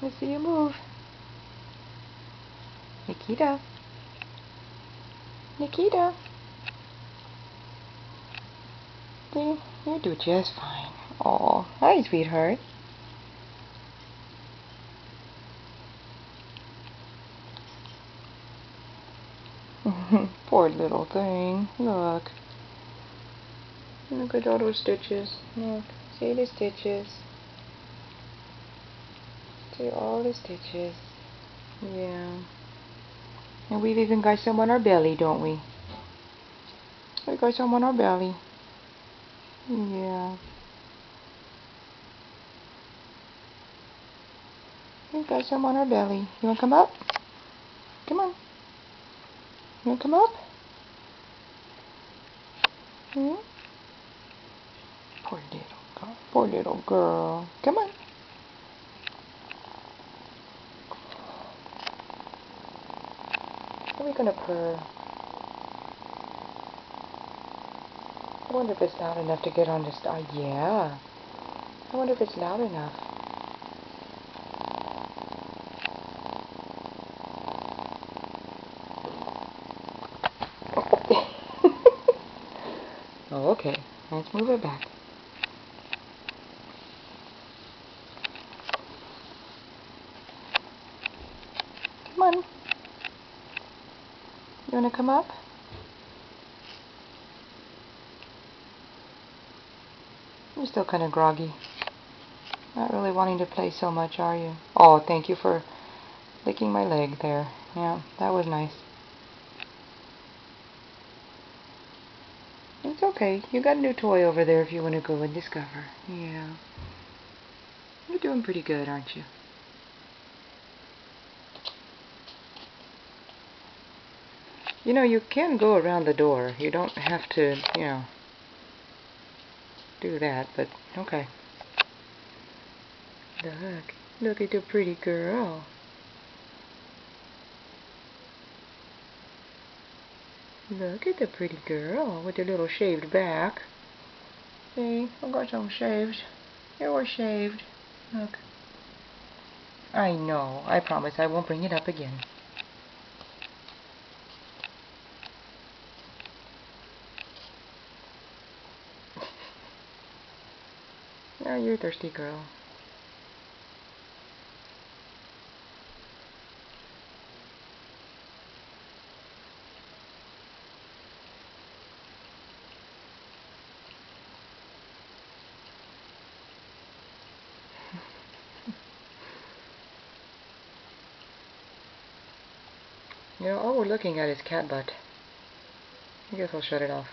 Let's see you move. Nikita. Nikita. See, you do just fine. Oh, hi, sweetheart. Poor little thing. Look. Look at all those stitches. Look. See the stitches. See all the stitches. Yeah. And we've even got some on our belly, don't we? We got some on our belly. Yeah. We've got some on our belly. You wanna come up? Come on. You wanna come up? Hmm? Poor little girl. Poor little girl. Come on. Are we gonna purr? I wonder if it's loud enough to get on this. Yeah. I wonder if it's loud enough. Oh, okay. Let's move it back. Come on. You wanna come up? You're still kind of groggy. Not really wanting to play so much, are you? Oh, thank you for licking my leg there. Yeah, that was nice. It's okay. You got a new toy over there if you want to go and discover. Yeah. You're doing pretty good, aren't you? You know, you can go around the door. You don't have to, do that, but okay. Look at the pretty girl. Look at the pretty girl with the little shaved back. See, I got some shaved. You were shaved. Look. I know. I promise I won't bring it up again. Yeah, you're a thirsty girl. You know, all we're looking at is cat butt. I guess I'll shut it off.